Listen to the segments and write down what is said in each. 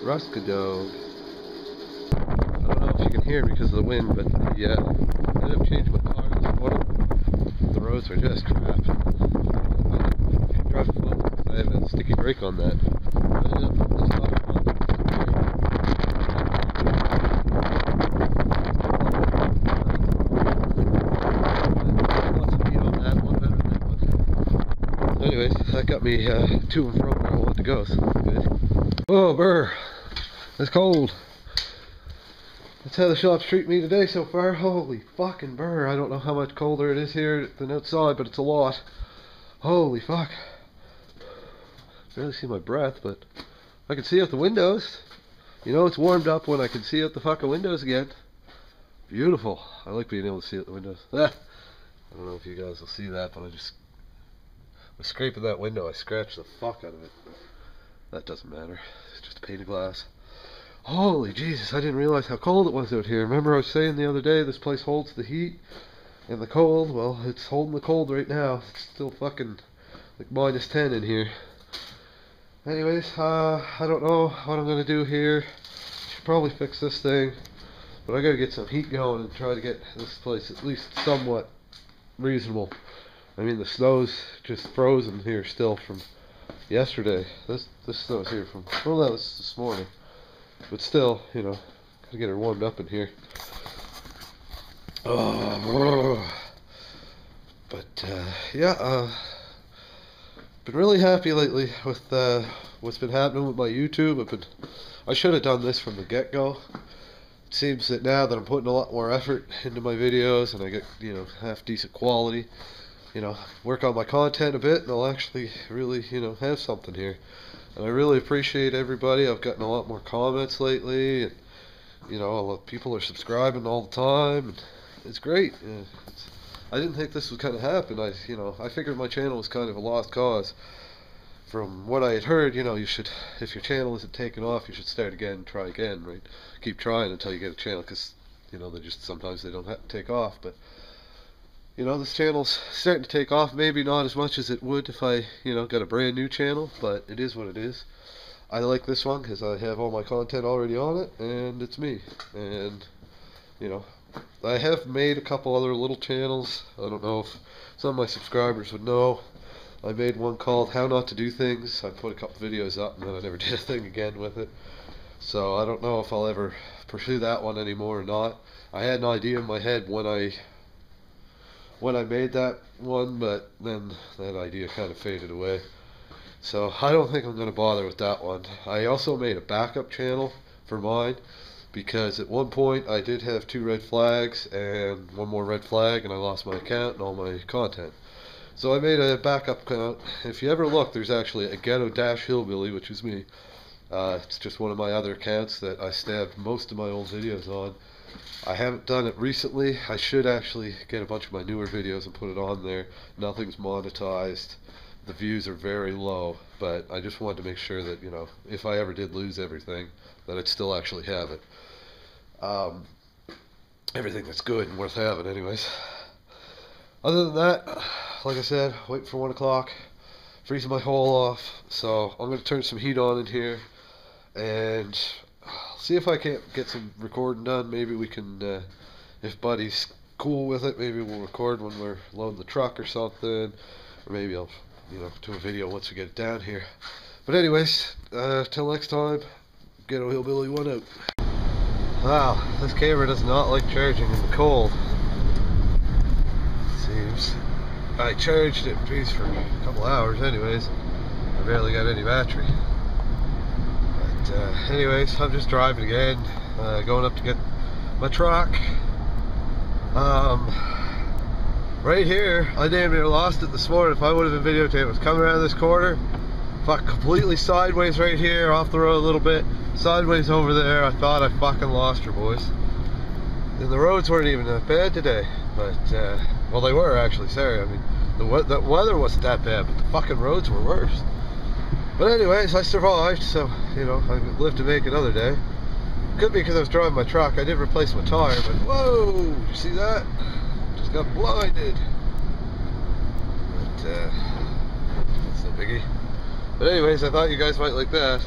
Ruskadog. I don't know if you can hear because of the wind, but yeah, I ended up changing my car this morning. The roads are just crap. I can drive slow because I have a sticky brake on that. I ended up putting this off on. Anyways, that got me to and from where I wanted to go, so good. Oh, brr, it's cold. That's how the shops treat me today so far. Holy fucking brr, I don't know how much colder it is here than outside, but it's a lot. Holy fuck. Barely see my breath, but I can see out the windows. You know, it's warmed up when I can see out the fucking windows again. Beautiful. I like being able to see out the windows. I don't know if you guys will see that, but I just was scraping that window. I scratched the fuck out of it. That doesn't matter. It's just a pane of glass. Holy Jesus, I didn't realize how cold it was out here. Remember I was saying the other day this place holds the heat and the cold? Well, it's holding the cold right now. It's still fucking like -10 in here. Anyways, I don't know what I'm going to do here. Should probably fix this thing. But I got to get some heat going and try to get this place at least somewhat reasonable. I mean, the snow's just frozen here still from yesterday. This snow's here from, well, that was this morning. But still, you know, gotta get her warmed up in here. Oh, but yeah, been really happy lately with what's been happening with my YouTube. I should have done this from the get-go. It seems that now that I'm putting a lot more effort into my videos and I get, you know, half decent quality, you know, work on my content a bit, and I'll actually really, you know, have something here. And I really appreciate everybody. I've gotten a lot more comments lately, and you know, a lot of people are subscribing all the time, and it's great. Yeah, I didn't think this was going to happen. I figured my channel was kind of a lost cause. From what I had heard, you know, you should, if your channel isn't taking off, you should start again and try again, right? Keep trying until you get a channel, because you know, sometimes they don't take off. But you know, this channel's starting to take off. Maybe not as much as it would if I, you know, got a brand new channel, but it is what it is. I like this one because I have all my content already on it, and it's me. And, you know, I have made a couple other little channels. I don't know if some of my subscribers would know. I made one called How Not to Do Things. I put a couple videos up, and then I never did a thing again with it. So I don't know if I'll ever pursue that one anymore or not. I had an idea in my head when I made that one, but then that idea kind of faded away. So I don't think I'm going to bother with that one. I also made a backup channel for mine, because at one point I did have 2 red flags and 1 more red flag, and I lost my account and all my content. So I made a backup account. If you ever look, there's actually a Ghetto Dash Hillbilly, which is me. It's just one of my other accounts that I stabbed most of my old videos on. I haven't done it recently. I should actually get a bunch of my newer videos and put it on there. Nothing's monetized. The views are very low, but I just wanted to make sure that, you know, if I ever did lose everything, that I'd still actually have it. Everything that's good and worth having, anyways. Other than that, like I said, waiting for 1 o'clock, freezing my hole off, so I'm going to turn some heat on in here, and see if I can't get some recording done. Maybe we can, if Buddy's cool with it, maybe we'll record when we're loading the truck or something, or maybe I'll, you know, do a video once we get it down here. But anyways, till next time, Ghetto Hillbilly 1 out. Wow, this camera does not like charging in the cold. Seems. I charged it, geez, for a couple hours anyways. I barely got any battery. Anyways, I'm just driving again, going up to get my truck. Right here, I damn near lost it this morning. If I would have been videotaping, it was coming around this corner, fuck, completely sideways right here, off the road a little bit, sideways over there. I thought I fucking lost her, boys. And the roads weren't even that bad today, but well, they were actually. Sorry, I mean, the weather wasn't that bad, but the fucking roads were worse. But anyways, I survived, so, you know, I lived to make another day. Could be because I was driving my truck. I did replace my tire, but whoa, you see that? Just got blinded. But, that's no biggie. But anyways, I thought you guys might like that.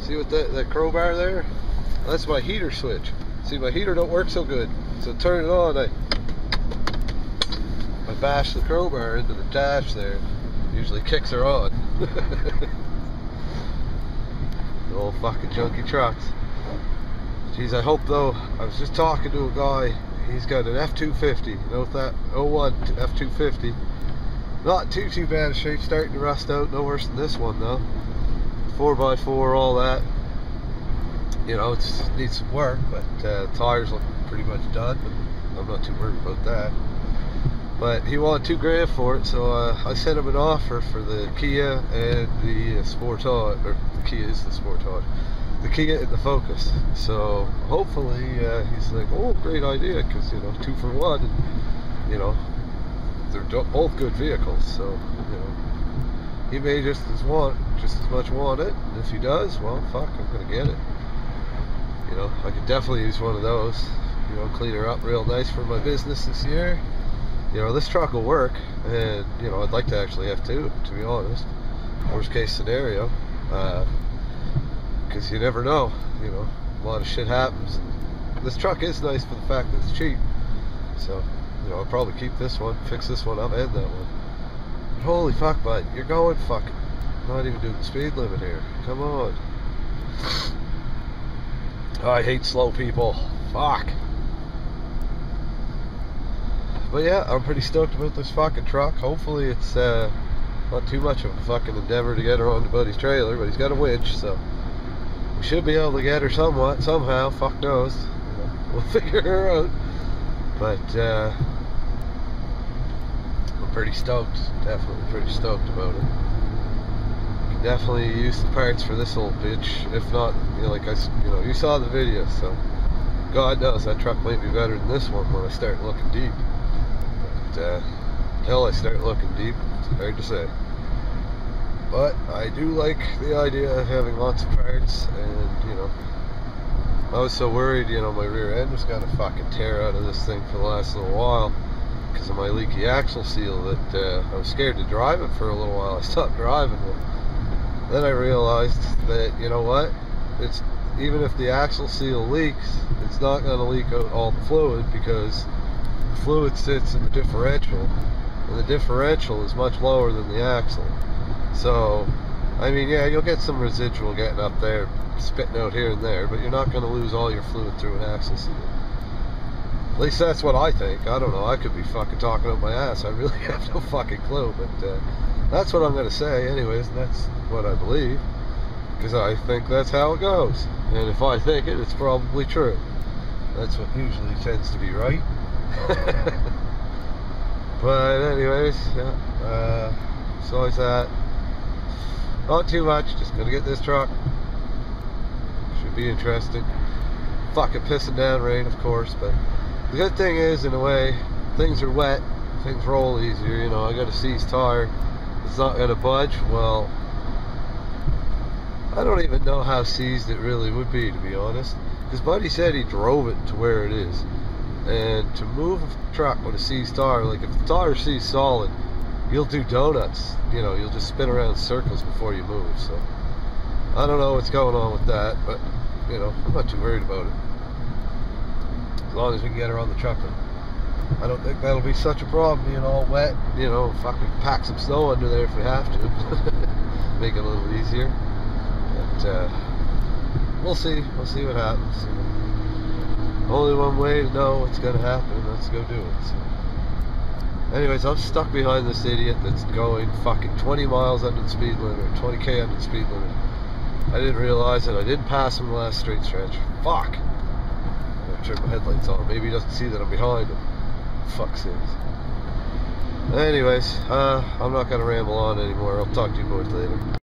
See what that crowbar there? That's my heater switch. See, my heater don't work so good. So turn it on, I bash the crowbar into the dash there. Usually kicks her on. The old fucking junky trucks. Jeez, I hope though, I was just talking to a guy, he's got an F250, you know that 01 F250. Not too bad shape, starting to rust out, no worse than this one though. 4x4, all that. You know, it needs some work, but tires look pretty much done, but I'm not too worried about that. But he wanted $2 for it, so I sent him an offer for the Kia and the Sportage, or the Kia is the Sportage, the Kia and the Focus. So hopefully he's like, oh, great idea, because you know, 2 for 1, and you know, they're both good vehicles. So you know, he may just as much want it, and if he does, well, fuck, I'm gonna get it. You know, I could definitely use one of those. You know, clean her up real nice for my business this year. You know, this truck will work, and you know, I'd like to actually have 2, to be honest. Worst case scenario, because you never know. You know, a lot of shit happens. This truck is nice for the fact that it's cheap, so you know, I'll probably keep this one, fix this one up, and that one. But holy fuck, bud, you're going fucking, not even doing the speed limit here. Come on. Oh, I hate slow people. Fuck. But yeah, I'm pretty stoked about this fucking truck. Hopefully it's not too much of a fucking endeavor to get her onto Buddy's trailer, but he's got a winch, so we should be able to get her somehow. Fuck knows. You know, we'll figure her out. But I'm pretty stoked. Definitely pretty stoked about it. Can definitely use the parts for this old bitch. If not, you know, you saw the video, so God knows that truck might be better than this one when I start looking deep. Until I start looking deep, it's hard to say. But I do like the idea of having lots of parts, and you know, I was so worried, you know, my rear end was gonna fucking tear out of this thing for the last little while because of my leaky axle seal that I was scared to drive it for a little while. I stopped driving it. Then I realized that, you know what, it's even if the axle seal leaks, it's not gonna leak out all the fluid, because fluid sits in the differential, and the differential is much lower than the axle. So I mean, yeah, you'll get some residual getting up there, spitting out here and there, but you're not going to lose all your fluid through an axle seal. At least that's what I think. I don't know, I could be fucking talking out my ass. I really have no fucking clue, but that's what I'm going to say anyways, and that's what I believe, because I think that's how it goes, and if I think it, it's probably true. That's what usually tends to be right. But anyways, yeah, so is that. Not too much, just gonna get this truck. Should be interesting. Fucking pissing down rain, of course, but the good thing is, in a way, things are wet, things roll easier. You know, I got a seized tire, it's not gonna budge. Well, I don't even know how seized it really would be, to be honest, because Buddy said he drove it to where it is. And to move a truck with a seized tire, like if the tire is seized solid, you'll do donuts. You know, you'll just spin around in circles before you move. So I don't know what's going on with that, but you know, I'm not too worried about it. As long as we can get her on the truck, I don't think that'll be such a problem being all wet. You know, fucking pack some snow under there if we have to. Make it a little easier. But we'll see. We'll see what happens. Only one way to know what's going to happen. Let's go do it. So. Anyways, I'm stuck behind this idiot that's going fucking 20 miles under the speed limit, or 20k under the speed limit. I didn't realize it. I didn't pass him the last straight stretch. Fuck! I turned my headlights on. Maybe he doesn't see that I'm behind him. Fuck sakes. Anyways, I'm not going to ramble on anymore. I'll talk to you boys later.